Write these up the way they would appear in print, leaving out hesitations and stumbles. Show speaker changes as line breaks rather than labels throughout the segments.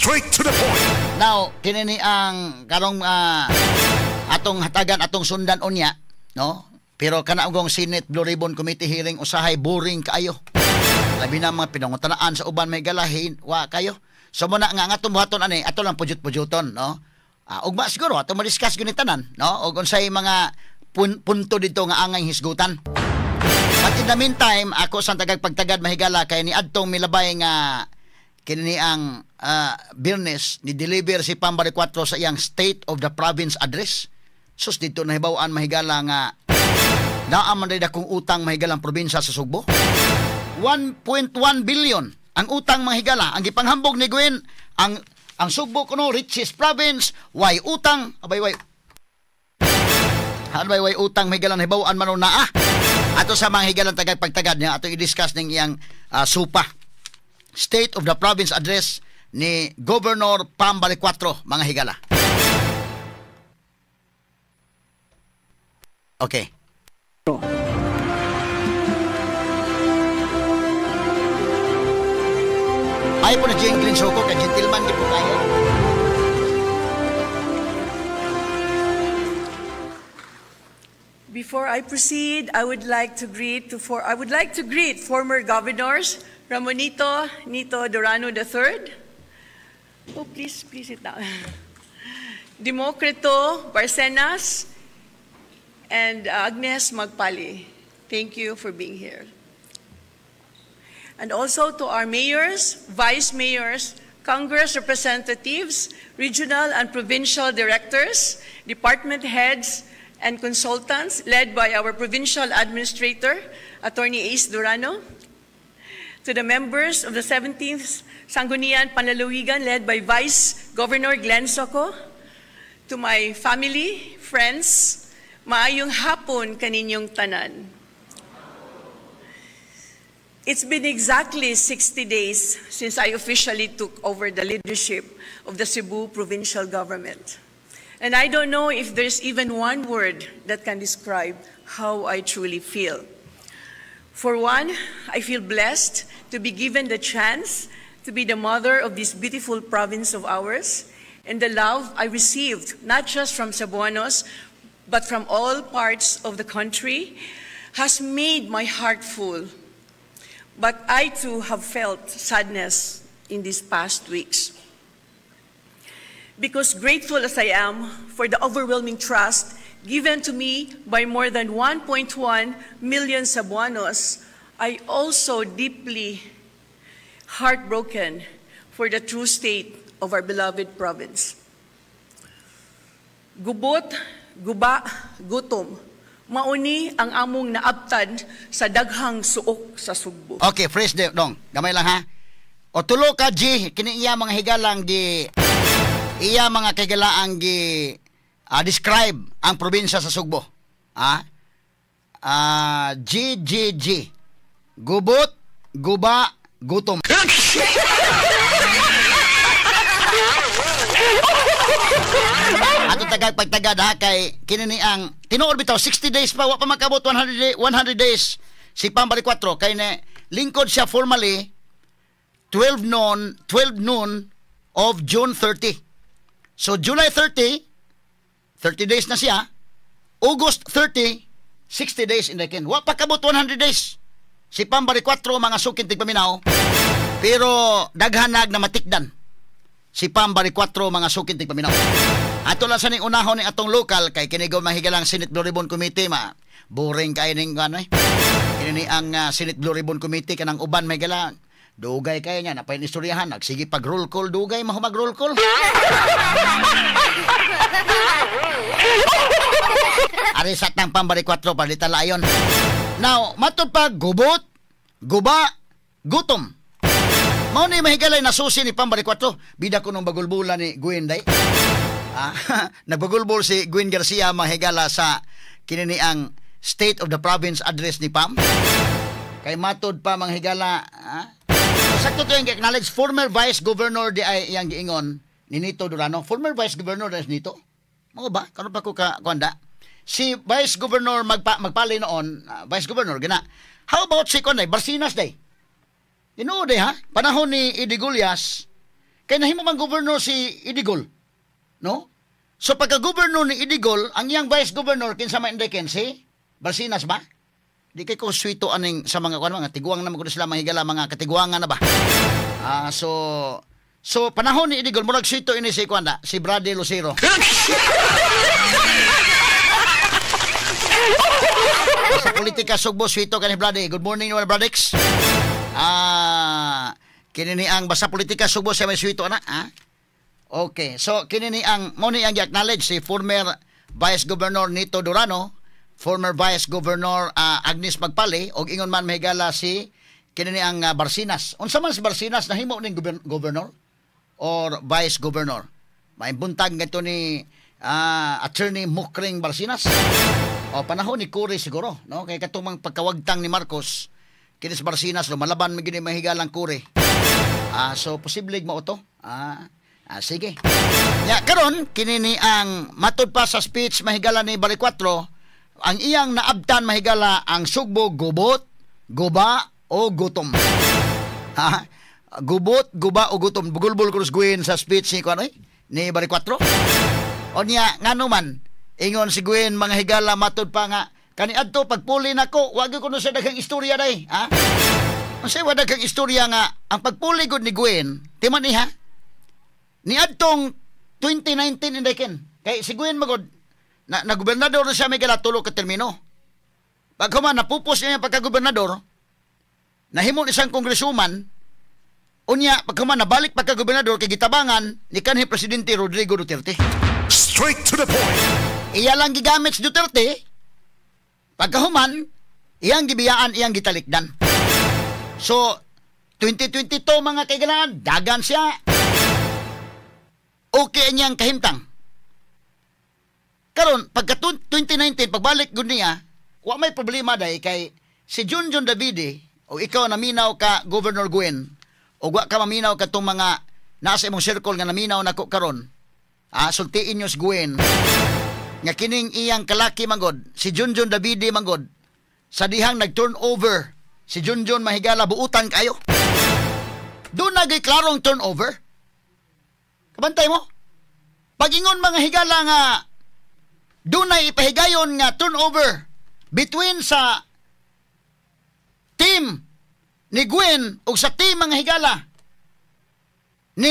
Straight to the point.
Now, kinini ang karong atong hatagan atong sundan unya, no? Pero kanaugong Senate Blue Ribbon Committee hearing usahay boring kaayo. Labi na mga pinangutanaan sa uban may galahin, wa kayo. So muna nga atong buhaton ani, ato lang pujut-pujuton, no? Ugma siguro atong ma-discuss gyud tanan, no? Og unsay mga punto dito nga angay hisgutan. But in the meantime, ako sa tagagpagtagad mahigala kay ni adtong milabay nga kini ang Birnes ni deliver si Pambari 4 sa iyang State of the Province address. Sus dito nahibaw-an mahigala nga naa man dakong utang mahigalang probinsya sa Sugbo. 1.1 billion ang utang mahigala. Ang gipanghambog ni Gwen ang Sugbo kuno richest province, why utang abay utang mahigalang hibaw-an man naa. Ato sa mga higalang tagagpagtagad niya ato i-discuss ning iyang SUPA State of the Province address ni Governor Pambari 4 mga higala. Okay. Ay po na jingling soko ka gentleman di po kayo.
Before I proceed, I would like to greet former governors Ramonito Nito Durano III. Oh, please sit down. Democrito Barcenas and Agnes Magpali. Thank you for being here. And also to our mayors, vice mayors, Congress representatives, regional and provincial directors, department heads, and consultants led by our provincial administrator, Attorney Ace Durano. To the members of the 17th Sangguniang Panlalawigan led by Vice Governor Glenn Soco. To my family, friends, maayong hapon kaninyong tanan. It's been exactly 60 days since I officially took over the leadership of the Cebu provincial government. And I don't know if there's even one word that can describe how I truly feel. For one, I feel blessed to be given the chance to be the mother of this beautiful province of ours, and the love I received, not just from Cebuanos, but from all parts of the country, has made my heart full. But I too have felt sadness in these past weeks. Because grateful as I am for the overwhelming trust given to me by more than 1.1 million Cebuanos, I also deeply heartbroken for the true state of our beloved province. Gubot, guba, gutom, mauni ang among naabtan sa daghang suok sa Sugbo.
Okay, fresh dong. Gamay lang ha. O tulo ka G, kini iya mga higalang di iya mga kagalaang gi describe ang probinsya sa Sugbo. G. Gubot, guba, gutom. Ato pagtagad ha kay kinini ang tinuod bitaw 60 days pa wa pa makabot 100 days si Pambari 4 kay ne lingkod siya formally 12 noon of June 30. So July 30 days na siya. August 30 60 days in the kin. Wa pa kabot 100 days. Si Pambari 4 mga sukin tigpaminaw. Pero daghanag na matikdan. Si Pambari 4 mga sukin tigpaminaw. Ato lang sa ning unahon ni atong local kay kini mahigalang Senate Blue Ribbon Committee boring kay ning ganay. Kini ang Senate Blue Ribbon Committee kanang uban mahigalang dugay kay nya napay istoryahan nagsige pag roll call dugay mahumag roll call. Ari sa tang Pambari 4 palita layon. Now, matud pag gubot, guba, gutom. Mao ni mahigalay na susi ni Pambari 4. Bida ko nung bagulbulan ni Gwen day. Nagbagulbol si Gwen Garcia mahigala sa kinini ang State of the Province address ni Pam. Kay matod pa manghigala, sakto to yung acknowledge former Vice Governor di ay yang giingon ni Nito Durano. Former Vice Governor na Nito. Mo ba? Karon pa ko kuanda. Si Vice Governor magpali noon, Vice Governor gina. How about si Konday Barcinas day? Day ha? Panahon ni Idigullas Kaya nahimo man governor si Idigol. No? So pagka-governor ni Idigol, ang iyang vice governor, kinsa man indeken si Barsinas ba? Di kay ko swito aning sa mga mga tiguang naman ko sila mahigala mga katiguangan na ba? So panahon ni Idigol, murag swito ini si Kwanda, si Brady Lucero. Sa politika sugbo swito kani Brady. Good morning mga Bradix. Kini ang basa politika sugbo sa may swito ana, ha? Okay, so kini ang mo ni ang acknowledge si former Vice Governor Nito Durano, former Vice Governor Agnes Magpali, og ingon man mahigala si kini ang Barsinas. Unsa man si Barsinas nahimo ning governor or Vice Governor? May buntag nga ni Attorney Mukring Barsinas. O panahon ni Cory siguro, no? Kay katumang pagkawagtang ni Marcos, kinis Barsinas lumalaban magini mahigalang Cory. So posible mo to. Sige. Karon kini ni ang matud pa sa speech mahigala ni Bari 4, ang iyang naabtan mahigala ang sugbo gubot, guba o gutom. Gubot, guba o gutom. Bugulbul ko guin sa speech ni Bari 4. O niya ngano man ingon si Gwen mga higala matud pa nga kaniadto pagpuli nako wag ko no sa daghang istorya day, ha? Unsay wa daghang istorya nga ang pagpuli gud ni Gwen, timan niha. Niadtong 2019 indeken. Kay si Gwen magod na gobernador siya may gala tulo ka termino. Paghuman napupos niya pagka-gobernador, nahimo isang kongresuman, unya paghuman nabalik pagka-gobernador kay gitabangan ni kanhi presidente Rodrigo Duterte.
Straight to the point.
Iya lang gigamit si Duterte. Pagkahuman, iyang gibiyaan, iyang gitalikdan. So, 2022 mga kaigalaan, dagan siya. Okay niyang kahimtang. Karon, pagka 2019, pagbalik gud niya, wa may problema day kay si Junjun Davide, o ikaw naminaw ka, Governor Gwen, o wa ka maminaw ka itong mga nasa imong circle nga naminaw nako karon. Sultiin nyo si Gwen nga kining iyang kalaki manggod si Junjun Davide manggod sa dihang nag-turnover si Junjun mahigala buutan kayo doon nagay klarong turnover. Kabantay mo pag-ingon mga higala nga doon na ipahigayon nga turnover between sa team ni Gwen o sa team mga higala ni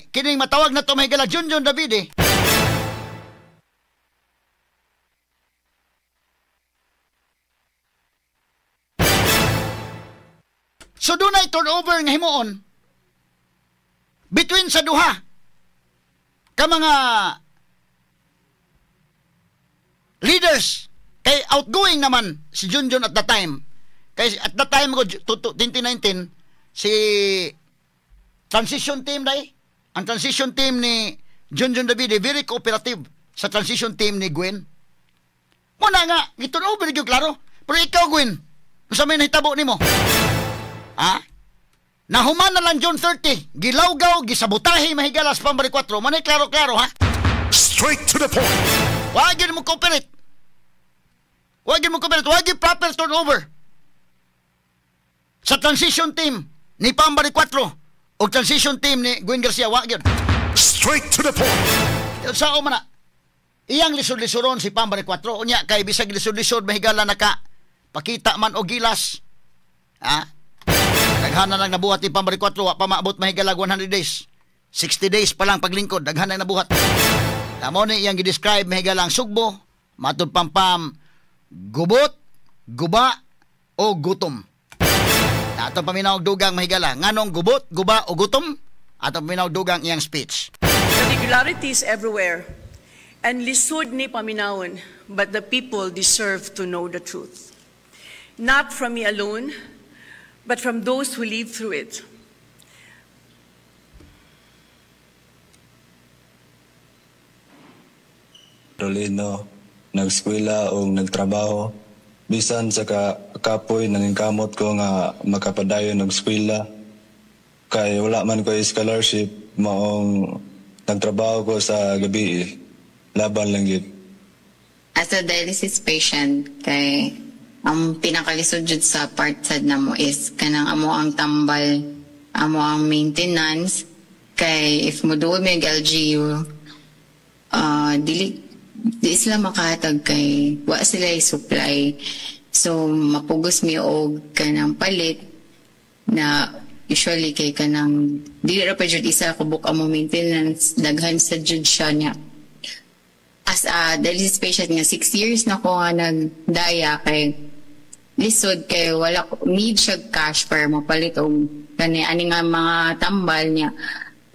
kining matawag na to mahigala Junjun Davide. So doon ay turnover nga himuon between sa duha ka mga leaders. Kay outgoing naman si Junjun at the time. Kay at the time ko 2019 si transition team day. Ang transition team ni Junjun Davide very cooperative sa transition team ni Gwen. Muna nga, giturnover gyud klaro. Pero ikaw Gwen, unsa may nahitabo nimo? Nahuman na lang June 30, gilawgaw, gisabotahe mahigalas Pambari 4. Manay klaro-klaro ha.
Straight to the point.
Wag yun mo cooperate. Wag proper turnover. Sa transition team ni Pambari 4 o transition team ni Gwen Garcia, wag yun.
Straight to the point.
Sao man na, iyang lisod-lisoron si Pambari 4. Unya, kay bisag lisod-lisod mahigala naka pakita man o gilas. Daghana lang nabuhat ni Pambari 4, wa pa maabot mahigala 100 days. 60 days pa lang paglingkod, daghana nabuhat. Tamo ni iyang gi-describe mahigala ang sugbo, matud pampam, gubot, guba o gutom. Ato paminaw dugang mahigala, nganong gubot, guba o gutom? Ato paminaw dugang iyang speech.
Irregularities everywhere. And lisod ni paminawon, but the people deserve to know the truth. Not from me alone, but from those who live through it.
Rolino, nagskwela o nagtrabaho. Bisan sa kapoy nangingkamot ko nga makapadayon og eskwela. Kay wala man ko scholarship, maong nagtrabaho ko sa gabi. Laban lang yun.
As a dialysis patient, kay ang pinakalisod jud sa part sad namo is kanang amo ang tambal, amo ang maintenance, Kay if moduol may LGU, di sila makahatag kay wa sila supply. So mapugos mi og kanang palit na usually kay kanang dili ra pa jud isa kubok ang maintenance daghan sa jud siya niya. As a dialysis patient nga 6 years na ko nga nagdaya kay lisod kay wala need siya cash para mapalit og kani ani nga mga tambal niya.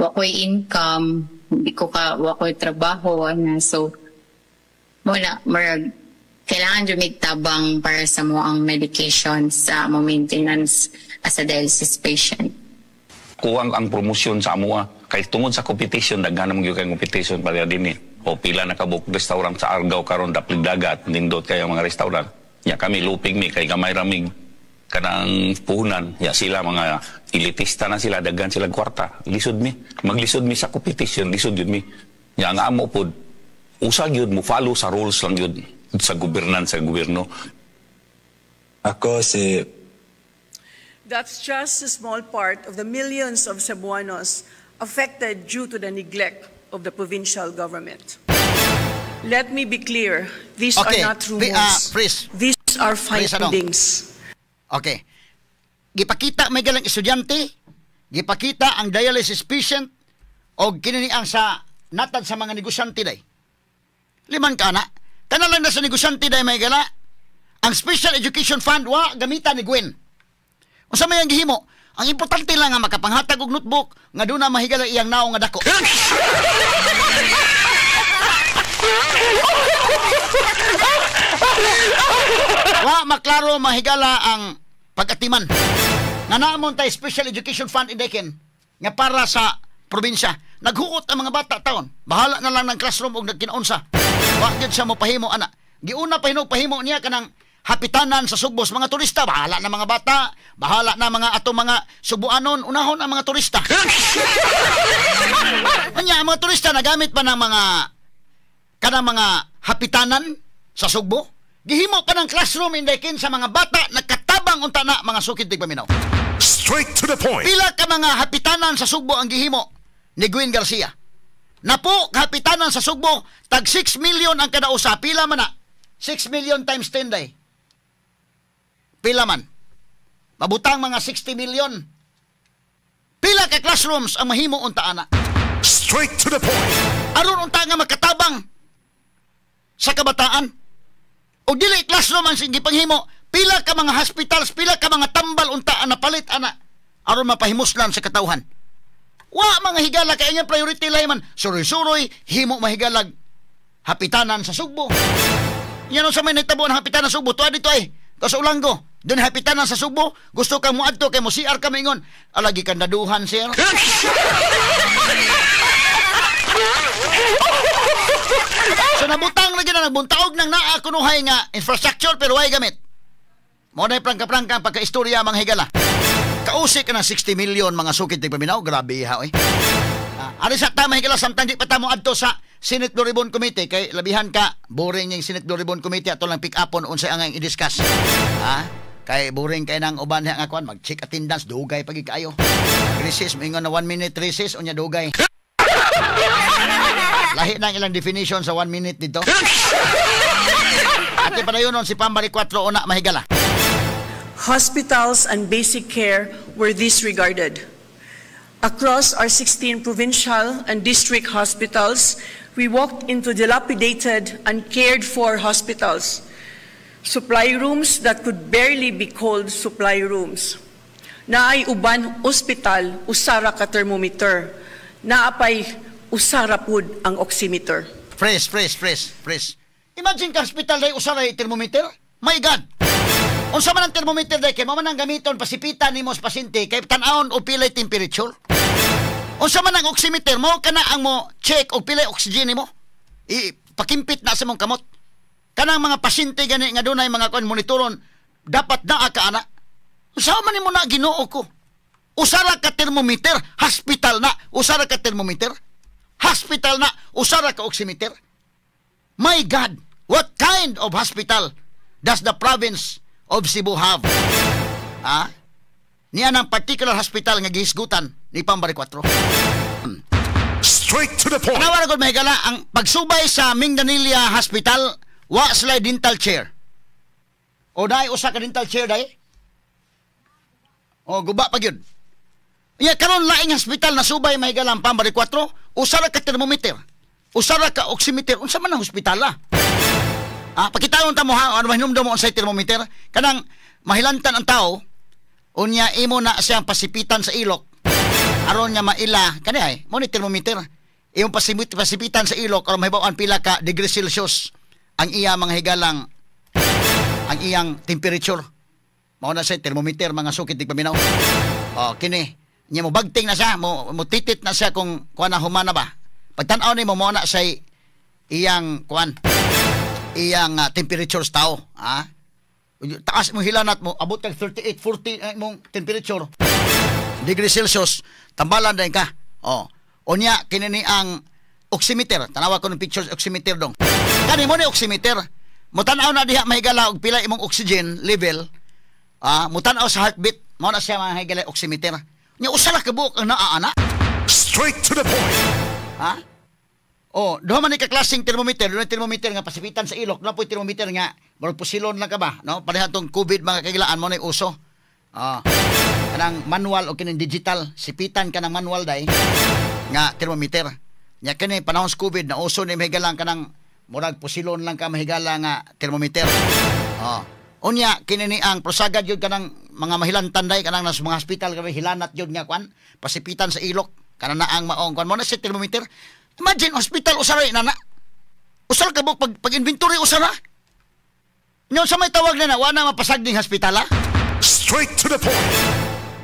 Wa ko'y income, wa ko'y trabaho ana, so wala marag kailangan jud mig tabang para sa mo ang medication sa mo maintenance as a dialysis patient.
Kuwang ang promosyon sa amuha kay tungod sa competition daghan mo gyud kay competition para dinhi. O pila na kabuk restaurant sa Argao karon daplig dagat nindot kay mga restaurant. Ya kami lupig mi kay gamay ramig kanang puhunan. Ya sila mga elitista na sila daghan sila kwarta. Lisod mi, maglisod mi sa competition, lisod yun mi. Ya nga amo pod usag yun mo follow sa rules lang yun sa gobyerno.
Ako si
That's just a small part of the millions of Cebuanos affected due to the neglect of the provincial government. Let me be clear, these are not rumors. These are findings.
Okay. Gipakita may galang estudyante, gipakita ang dialysis patient, o kinini ang sa natad sa mga negosyante day. Liman ka na. Kana lang na sa negosyante day may gala. Ang Special Education Fund, wa gamita ni Gwen. O sa may ang gihimo, ang importante lang nga makapanghatag og notebook nga doon na mahigala iyang naong nga dako. Wa maklaro mahigala ang pag-atiman. Nga naamon tay Special Education Fund Dekin nga para sa probinsya. Naghuot ang mga bata taon. Bahala na lang ng classroom og nagkinaunsa. Wa gyud sa mo pahimo ana. Giuna pahimo niya kanang hapitanan sa Sugbos mga turista, bahala na mga bata, bahala na mga ato mga Subuanon, unahon ang mga turista. Anya mga turista nagamit pa ng mga kanang mga hapitanan sa Sugbo. Gihimo pa ng classroom indekin sa mga bata nagkatabang unta na mga sukid dig paminaw.
Straight to the point.
Pila ka mga hapitanan sa Sugbo ang gihimo ni Gwen Garcia. Napo hapitanan sa Sugbo tag 6 million ang kada usa. Pila man na? 6 million times 10 day. Pila man? Mabutang mga 60 million. Pila ka classrooms ang mahimo unta ana.
Straight to the point.
Aron unta nga makatabang sa kabataan. O dili classroom ang sige panghimo. Pila ka mga hospitals, pila ka mga tambal unta ana palit ana aron mapahimuslan sa katawhan. Wa mga higala kay iyang priority layman. Suroy-suroy himo mahigalag hapitanan sa Sugbo. Yan sa may nagtabo ng hapitanan sa Sugbo. Tuwa dito ay. Sa Ulanggo. Doon hapitanan sa Sugbo. Gusto kang muadto kay mo CR kami ingon. Alagi kang naduhan, sir. So nabutang lagi na nagbuntaog ng naa kunuhay nga infrastructure pero way gamit. Mo na prangka-prangka pagka-istorya mga higala. Kausik ka ng 60 million mga sukid tigpaminaw. Grabe ha, oy. Ari sa tama higala samtang di pa tamo adto sa Senate Blue Ribbon Committee kay labihan ka boring yung Senate Blue Ribbon Committee ato lang pick upon unsay ang i-discuss. Kay boring kay nang uban nga kuan mag-check attendance dugay pagi kaayo. Recess moingon na 1 minute recess unya dugay. Lahi na ilang definition sa 1 minute dito. Ate padayonon si Pambari 4 una mahigala.
Hospitals and basic care were disregarded. Across our 16 provincial and district hospitals, we walked into dilapidated and cared-for hospitals, supply rooms that could barely be called supply rooms. Naay uban ospital, usara ka thermometer. Naapay usara pud ang oximeter.
Fresh. Imagine ka hospital day usara yung thermometer? My God! Unsa man ang thermometer day kay mo man ang gamiton pasipitan nimo sa pasyente kay tan-awon o pilay temperature. Unsa man ang oximeter mo kana ang mo check og pilay oxygen nimo. Ipakimpit na sa mong kamot. Kanang mga pasyente gani nga dunay mga kon monitoron dapat naa ka ana. Unsa man nimo na Ginoo ko? Usara ka thermometer, hospital na, usara ka thermometer. Hospital na, usara ka oximeter. My God, what kind of hospital does the province of Cebu have? Niya ng particular hospital nga gihisgutan ni Pambari 4.
Straight to the point.
Tanawa ko mahigala ang pagsubay sa Mindanilla Hospital wa sila dental chair. O dai usa ka dental chair dai. O guba pa gyud. Ya karon laing hospital na subay mahigala ang Pambari 4, usa ra ka thermometer. Usa ra ka oximeter. Unsa man ang hospital la? Pakitaon ta mo ha, ano mahinumdum mo unsay thermometer? Kanang mahilantan ang tao, unya imo na siyang pasipitan sa ilok. Aron niya maila, kani ay, mo ni thermometer. Imo pasipitan sa ilok aron mahibaw-an pila ka degree Celsius ang iya mga higalang ang iyang temperature. Mao na sa thermometer mga sukit tig paminaw. Kini, niya mo bagting na siya, mo titit na siya kung kuan na humana ba. Pagtan-aw ni mo na sa iyang kuan, iyang temperature sa tao, taas mo hilanat mo abot kag 38 40 mong temperature degree Celsius tambalan din ka. Unya kini ni ang oximeter, tanawa ko ng pictures oximeter dong. Kani mo ni oximeter, mo tan-aw na diha mahigala og pila imong oxygen level. Mo tan-aw sa heartbeat, mo na siya mahigala oximeter. Nya usa ra ka buok ang naa ana.
Straight to the point.
Duha man ni ka klaseng thermometer, doon thermometer nga pasipitan sa ilok, na po thermometer nga murag pusilon lang ka ba, no? Pareha tong COVID mga kagilaan mo na uso. Kanang manual o kining digital, sipitan ka ng manual day nga thermometer. Nya kini panahon sa COVID na uso ni mahigalang kanang murag pusilon lang ka mahigala nga thermometer. Unya kini ni ang prosagad yun kanang mga mahilantan day kanang nas mga hospital kami hilanat yun nga kwan, pasipitan sa ilok, kanang naang maong kwan mo na si thermometer. Imagine, hospital, usara na. Usara ka ba, pag inventory, usara? Ngayon sa may tawag na wala mapasagding hospital,
Straight to the point.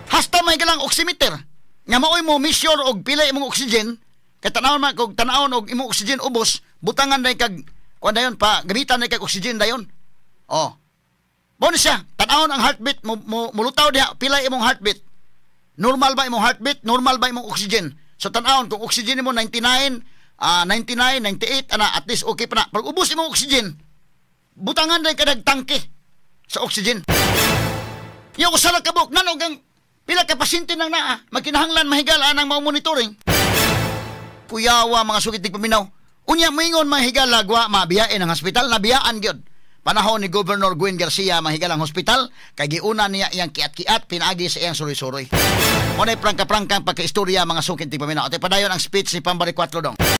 Hasta may galang oximeter. Nga maoy mo, measure og pila imong oxygen, kaya tanawon man, kung tanawon og imong oxygen ubos, butangan na kag, kuwan na yun, gamitan na kag oxygen na yun. Mo siya, tanawon ang heartbeat, mulutaw diha, pila imong heartbeat. Normal ba imong heartbeat? Normal ba imong oxygen? So tanawon kung oxygen mo 99, 99, 98 at least okay pa na. Pag ubos mo oxygen, butangan na kadag tangke sa oxygen. Yung usala kabuk nanog ang pila ka pasyente nang naa, magkinahanglan mahigala nang mao monitoring. Kuyawa mga sugid tig paminaw. Unya moingon mahigala gwa mabiyain ang hospital, nabiyaan gyud. Panahon ni Governor Gwen Garcia mahigalang hospital, kay giuna niya iyang kiat-kiat pinaagi sa iyang suroy-suroy. Mo nay prangka-prangkang pagkaistorya mga sukid tig paminaw. At padayon ang speech ni Pambari 4 dong.